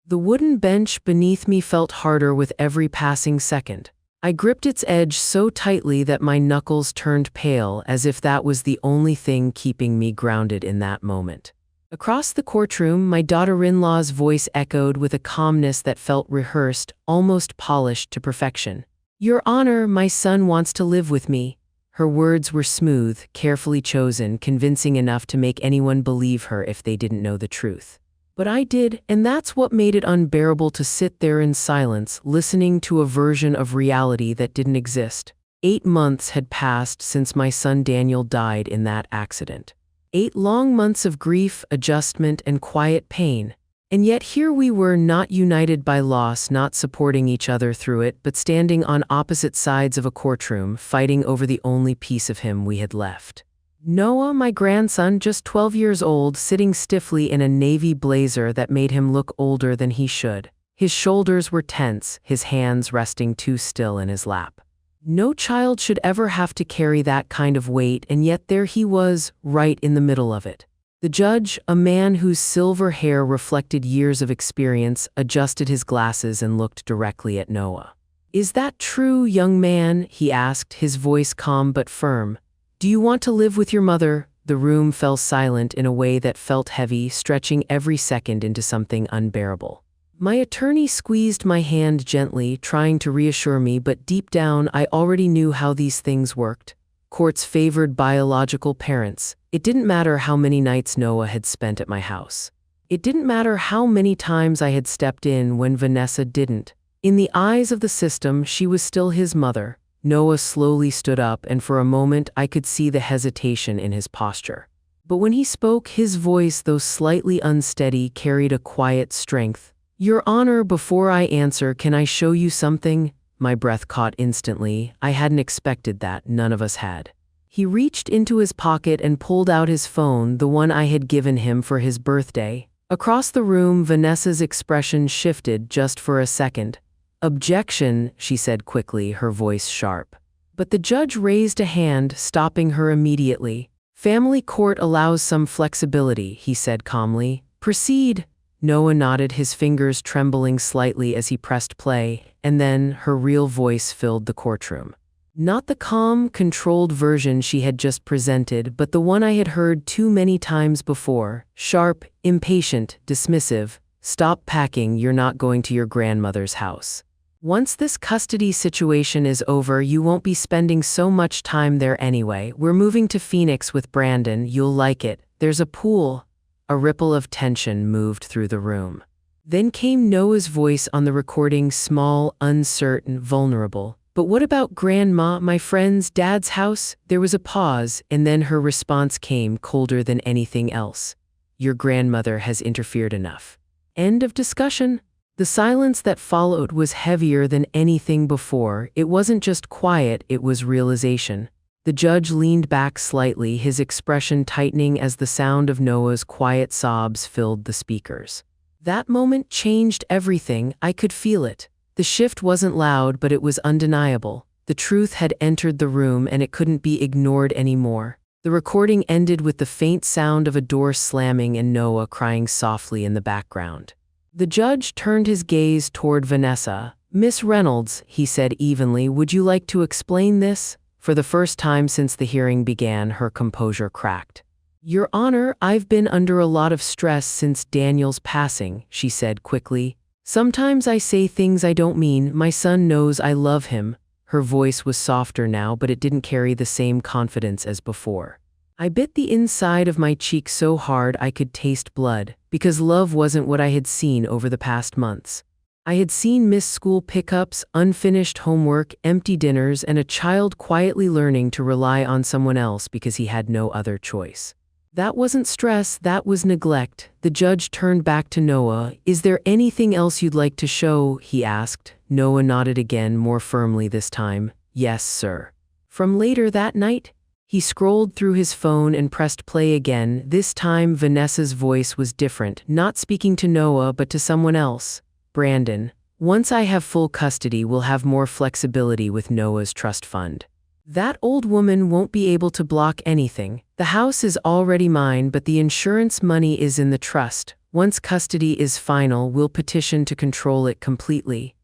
The wooden bench beneath me felt harder with every passing second. I gripped its edge so tightly that my knuckles turned pale, as if that was the only thing keeping me grounded in that moment. Across the courtroom, my daughter-in-law's voice echoed with a calmness that felt rehearsed, almost polished to perfection. "Your Honor, my son wants to live with me." Her words were smooth, carefully chosen, convincing enough to make anyone believe her if they didn't know the truth. But I did, and that's what made it unbearable to sit there in silence, listening to a version of reality that didn't exist. 8 months had passed since my son Daniel died in that accident. 8 long months of grief, adjustment, and quiet pain. And yet here we were, not united by loss, not supporting each other through it, but standing on opposite sides of a courtroom, fighting over the only piece of him we had left. Noah, my grandson, just 12 years old, sitting stiffly in a navy blazer that made him look older than he should. His shoulders were tense, his hands resting too still in his lap. No child should ever have to carry that kind of weight, and yet there he was, right in the middle of it. The judge, a man whose silver hair reflected years of experience, adjusted his glasses and looked directly at Noah. "Is that true, young man?" he asked, his voice calm but firm. "Do you want to live with your mother?" The room fell silent in a way that felt heavy, stretching every second into something unbearable. My attorney squeezed my hand gently, trying to reassure me, but deep down I already knew how these things worked. Courts favored biological parents. It didn't matter how many nights Noah had spent at my house. It didn't matter how many times I had stepped in when Vanessa didn't. In the eyes of the system, she was still his mother. Noah slowly stood up, and for a moment I could see the hesitation in his posture. But when he spoke, his voice, though slightly unsteady, carried a quiet strength. "Your Honor, before I answer, can I show you something?" My breath caught instantly. I hadn't expected that, none of us had. He reached into his pocket and pulled out his phone, the one I had given him for his birthday. Across the room, Vanessa's expression shifted just for a second. "Objection," she said quickly, her voice sharp. But the judge raised a hand, stopping her immediately. "Family court allows some flexibility," he said calmly. "Proceed." Noah nodded, his fingers trembling slightly as he pressed play, and then her real voice filled the courtroom. Not the calm, controlled version she had just presented, but the one I had heard too many times before. Sharp, impatient, dismissive. "Stop packing, you're not going to your grandmother's house. Once this custody situation is over, you won't be spending so much time there anyway. We're moving to Phoenix with Brandon, you'll like it. There's a pool." A ripple of tension moved through the room. Then came Noah's voice on the recording, small, uncertain, vulnerable. "But what about Grandma, my friend's dad's house?" There was a pause, and then her response came, colder than anything else. "Your grandmother has interfered enough." End of discussion. The silence that followed was heavier than anything before. It wasn't just quiet, it was realization. The judge leaned back slightly, his expression tightening as the sound of Noah's quiet sobs filled the speakers. That moment changed everything. I could feel it. The shift wasn't loud, but it was undeniable. The truth had entered the room, and it couldn't be ignored anymore. The recording ended with the faint sound of a door slamming and Noah crying softly in the background. The judge turned his gaze toward Vanessa. "Miss Reynolds," he said evenly, "would you like to explain this?" For the first time since the hearing began, her composure cracked. "Your Honor, I've been under a lot of stress since Daniel's passing," she said quickly. "Sometimes I say things I don't mean. My son knows I love him." Her voice was softer now, but it didn't carry the same confidence as before. I bit the inside of my cheek so hard I could taste blood, because love wasn't what I had seen over the past months. I had seen missed school pickups, unfinished homework, empty dinners, and a child quietly learning to rely on someone else because he had no other choice. That wasn't stress, that was neglect. The judge turned back to Noah. "Is there anything else you'd like to show?" he asked. Noah nodded again, more firmly this time. "Yes, sir." From later that night? He scrolled through his phone and pressed play again. This time Vanessa's voice was different, not speaking to Noah but to someone else. "Brandon, once I have full custody, we'll have more flexibility with Noah's trust fund. That old woman won't be able to block anything. The house is already mine, but the insurance money is in the trust. Once custody is final, we'll petition to control it completely."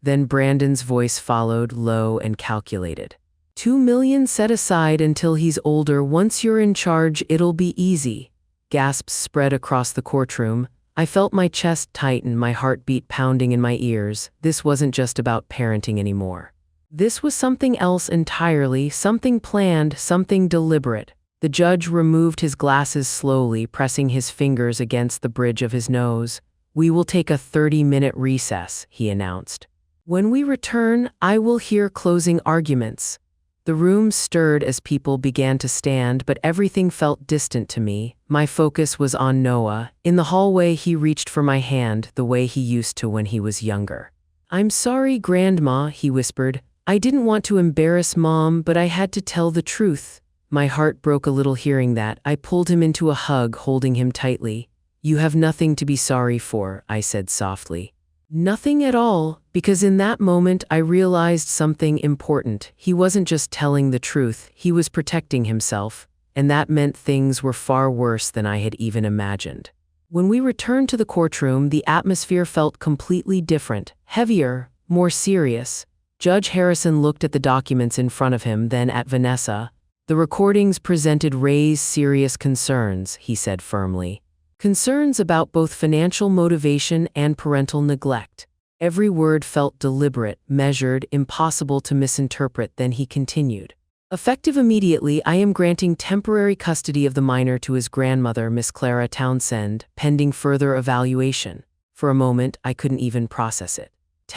Then Brandon's voice followed, low and calculated. "2 million set aside until he's older. Once you're in charge, it'll be easy." Gasps spread across the courtroom. I felt my chest tighten, my heartbeat pounding in my ears. This wasn't just about parenting anymore. This was something else entirely, something planned, something deliberate. The judge removed his glasses slowly, pressing his fingers against the bridge of his nose. "We will take a 30-minute recess," he announced. "When we return, I will hear closing arguments." The room stirred as people began to stand, but everything felt distant to me. My focus was on Noah. In the hallway, he reached for my hand, the way he used to when he was younger. "I'm sorry, Grandma," he whispered. "I didn't want to embarrass Mom, but I had to tell the truth." My heart broke a little hearing that. I pulled him into a hug, holding him tightly. "You have nothing to be sorry for," I said softly. "Nothing at all," because in that moment I realized something important. He wasn't just telling the truth, he was protecting himself, and that meant things were far worse than I had even imagined. When we returned to the courtroom, the atmosphere felt completely different, heavier, more serious. Judge Harrison looked at the documents in front of him, then at Vanessa. "The recordings presented Ray's serious concerns," he said firmly. "Concerns about both financial motivation and parental neglect." Every word felt deliberate, measured, impossible to misinterpret. Then he continued. "Effective immediately, I am granting temporary custody of the minor to his grandmother, Miss Clara Townsend, pending further evaluation." For a moment, I couldn't even process it.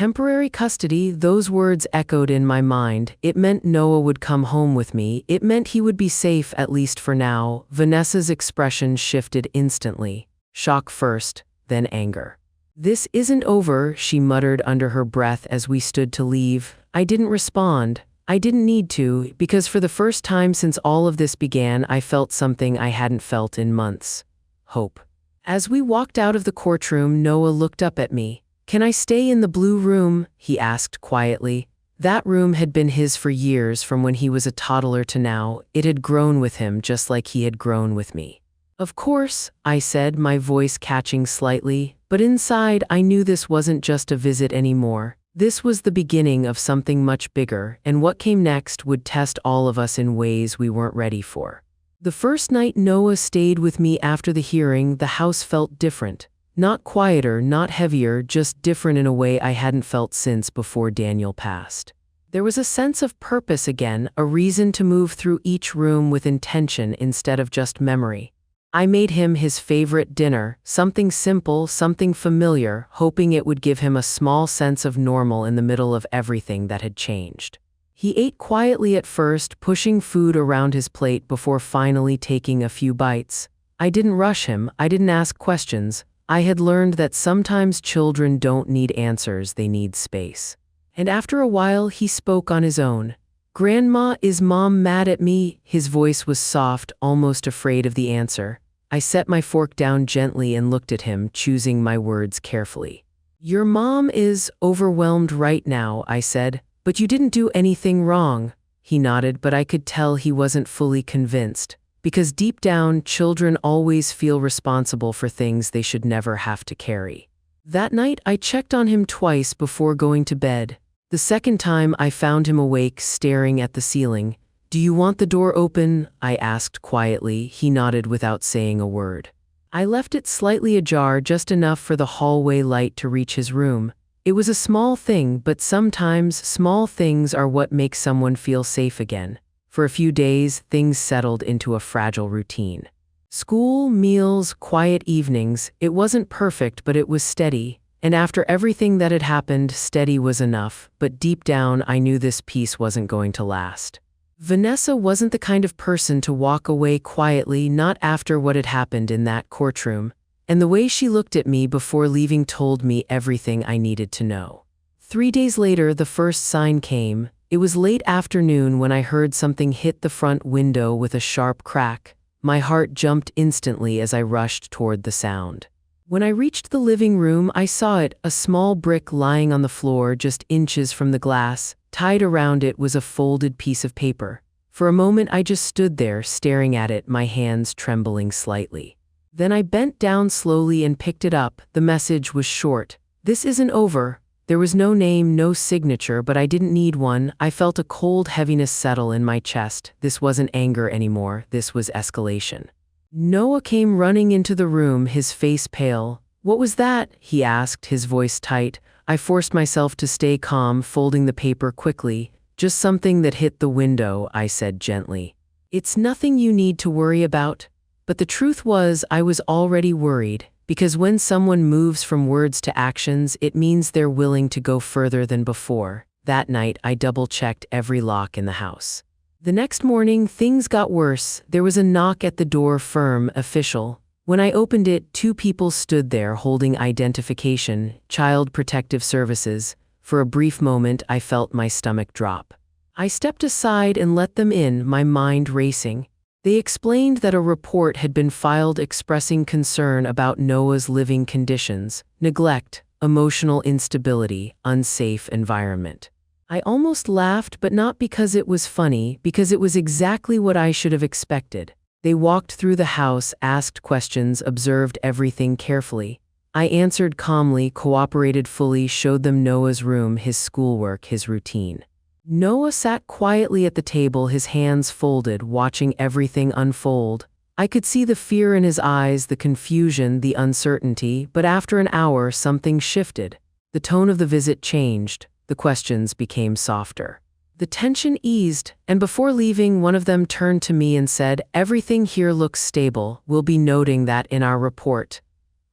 Temporary custody, those words echoed in my mind. It meant Noah would come home with me. It meant he would be safe, at least for now. Vanessa's expression shifted instantly. Shock first, then anger. "This isn't over," she muttered under her breath as we stood to leave. I didn't respond. I didn't need to, because for the first time since all of this began, I felt something I hadn't felt in months. Hope. As we walked out of the courtroom, Noah looked up at me. "Can I stay in the blue room?" he asked quietly. That room had been his for years, from when he was a toddler to now. It had grown with him just like he had grown with me. "Of course," I said, my voice catching slightly, but inside I knew this wasn't just a visit anymore. This was the beginning of something much bigger, and what came next would test all of us in ways we weren't ready for. The first night Noah stayed with me after the hearing, the house felt different. Not quieter, not heavier, just different in a way I hadn't felt since before Daniel passed. There was a sense of purpose again, a reason to move through each room with intention instead of just memory. I made him his favorite dinner, something simple, something familiar, hoping it would give him a small sense of normal in the middle of everything that had changed. He ate quietly at first, pushing food around his plate before finally taking a few bites. I didn't rush him, I didn't ask questions. I had learned that sometimes children don't need answers, they need space. And after a while, he spoke on his own. "Grandma, is Mom mad at me?" His voice was soft, almost afraid of the answer. I set my fork down gently and looked at him, choosing my words carefully. "Your mom is overwhelmed right now," I said, "but you didn't do anything wrong." He nodded, but I could tell he wasn't fully convinced. Because deep down, children always feel responsible for things they should never have to carry. That night, I checked on him twice before going to bed. The second time, I found him awake, staring at the ceiling. "Do you want the door open?" I asked quietly. He nodded without saying a word. I left it slightly ajar, just enough for the hallway light to reach his room. It was a small thing, but sometimes small things are what make someone feel safe again. For a few days, things settled into a fragile routine. School, meals, quiet evenings. It wasn't perfect, but it was steady. And after everything that had happened, steady was enough. But deep down, I knew this peace wasn't going to last. Vanessa wasn't the kind of person to walk away quietly, not after what had happened in that courtroom. And the way she looked at me before leaving told me everything I needed to know. 3 days later, the first sign came. It was late afternoon when I heard something hit the front window with a sharp crack. My heart jumped instantly as I rushed toward the sound. When I reached the living room, I saw it, a small brick lying on the floor just inches from the glass. Tied around it was a folded piece of paper. For a moment I just stood there, staring at it, my hands trembling slightly. Then I bent down slowly and picked it up. The message was short. "This isn't over." There was no name, no signature, but I didn't need one. I felt a cold heaviness settle in my chest. This wasn't anger anymore. This was escalation. Noah came running into the room, his face pale. "What was that?" he asked, his voice tight. I forced myself to stay calm, folding the paper quickly. "Just something that hit the window," I said gently. "It's nothing you need to worry about." But the truth was, I was already worried, because when someone moves from words to actions, it means they're willing to go further than before. That night, I double-checked every lock in the house. The next morning, things got worse. There was a knock at the door, firm, official. When I opened it, two people stood there holding identification, Child Protective Services. For a brief moment, I felt my stomach drop. I stepped aside and let them in, my mind racing. They explained that a report had been filed expressing concern about Noah's living conditions, neglect, emotional instability, unsafe environment. I almost laughed, but not because it was funny, because it was exactly what I should have expected. They walked through the house, asked questions, observed everything carefully. I answered calmly, cooperated fully, showed them Noah's room, his schoolwork, his routine. Noah sat quietly at the table, his hands folded, watching everything unfold. I could see the fear in his eyes, the confusion, the uncertainty, but after an hour, something shifted. The tone of the visit changed. The questions became softer. The tension eased, and before leaving, one of them turned to me and said, "Everything here looks stable. We'll be noting that in our report."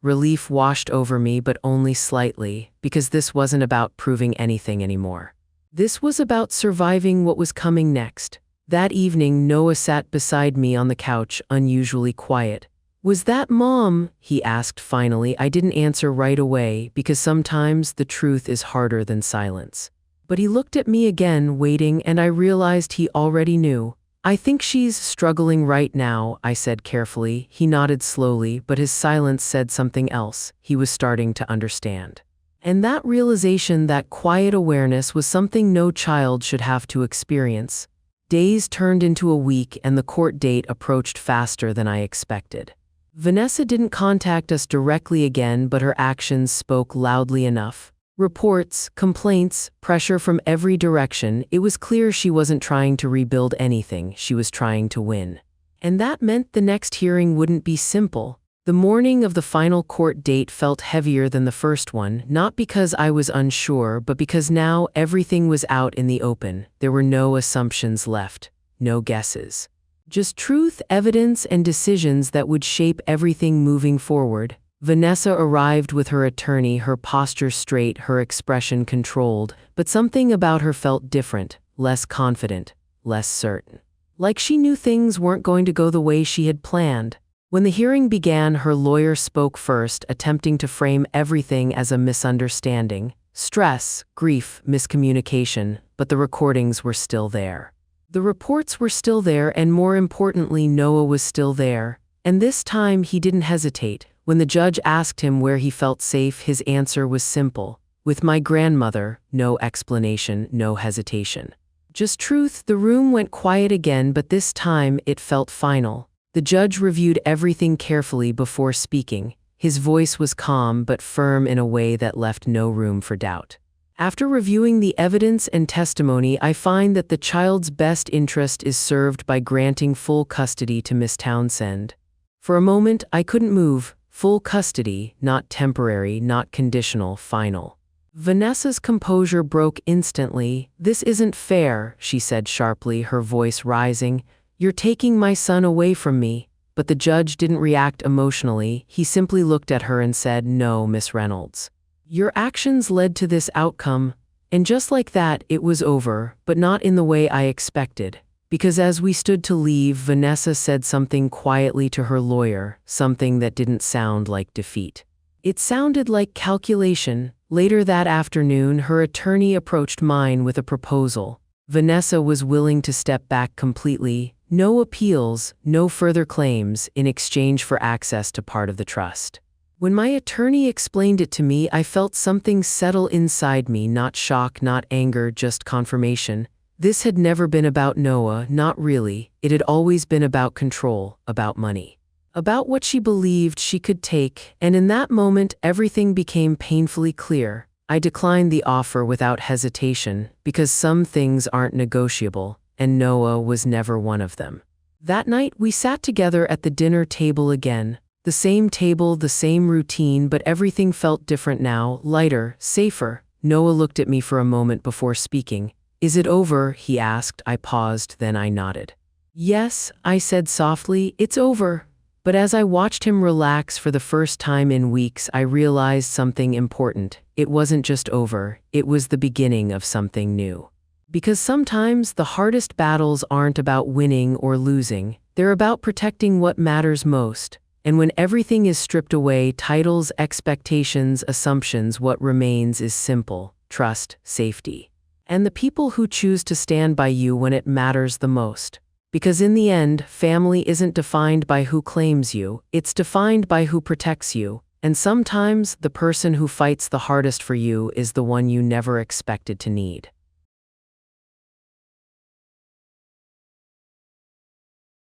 Relief washed over me, but only slightly, because this wasn't about proving anything anymore. This was about surviving what was coming next. That evening, Noah sat beside me on the couch, unusually quiet. "Was that Mom?" he asked finally. I didn't answer right away, because sometimes the truth is harder than silence. But he looked at me again, waiting, and I realized he already knew. "I think she's struggling right now," I said carefully. He nodded slowly, but his silence said something else. He was starting to understand. And that realization, that quiet awareness, was something no child should have to experience. Days turned into a week, and the court date approached faster than I expected. Vanessa didn't contact us directly again, but her actions spoke loudly enough. Reports, complaints, pressure from every direction. It was clear she wasn't trying to rebuild anything, she was trying to win. And that meant the next hearing wouldn't be simple. The morning of the final court date felt heavier than the first one, not because I was unsure, but because now everything was out in the open. There were no assumptions left, no guesses. Just truth, evidence, and decisions that would shape everything moving forward. Vanessa arrived with her attorney, her posture straight, her expression controlled, but something about her felt different, less confident, less certain. Like she knew things weren't going to go the way she had planned. When the hearing began, her lawyer spoke first, attempting to frame everything as a misunderstanding. Stress, grief, miscommunication, but the recordings were still there. The reports were still there, and more importantly, Noah was still there. And this time he didn't hesitate. When the judge asked him where he felt safe, his answer was simple. "With my grandmother." No explanation, no hesitation. Just truth. The room went quiet again, but this time it felt final. The judge reviewed everything carefully before speaking. His voice was calm but firm in a way that left no room for doubt. "After reviewing the evidence and testimony, I find that the child's best interest is served by granting full custody to Miss Townsend." For a moment, I couldn't move. Full custody, not temporary, not conditional, final. Vanessa's composure broke instantly. "This isn't fair," she said sharply, her voice rising. "You're taking my son away from me." But the judge didn't react emotionally. He simply looked at her and said, "No, Miss Reynolds. Your actions led to this outcome." And just like that, it was over, but not in the way I expected. Because as we stood to leave, Vanessa said something quietly to her lawyer, something that didn't sound like defeat. It sounded like calculation. Later that afternoon, her attorney approached mine with a proposal. Vanessa was willing to step back completely, no appeals, no further claims, in exchange for access to part of the trust. When my attorney explained it to me, I felt something settle inside me, not shock, not anger, just confirmation. This had never been about Noah, not really. It had always been about control, about money. about what she believed she could take, and in that moment everything became painfully clear. I declined the offer without hesitation, because some things aren't negotiable, and Noah was never one of them. That night we sat together at the dinner table again. The same table, the same routine, but everything felt different now, lighter, safer. Noah looked at me for a moment before speaking. "Is it over?" he asked. I paused, then I nodded. "Yes," I said softly, "it's over." But as I watched him relax for the first time in weeks, I realized something important. It wasn't just over, it was the beginning of something new. Because sometimes the hardest battles aren't about winning or losing, they're about protecting what matters most. And when everything is stripped away, titles, expectations, assumptions, what remains is simple: trust, safety, and the people who choose to stand by you when it matters the most. Because in the end, family isn't defined by who claims you, it's defined by who protects you. And sometimes the person who fights the hardest for you is the one you never expected to need.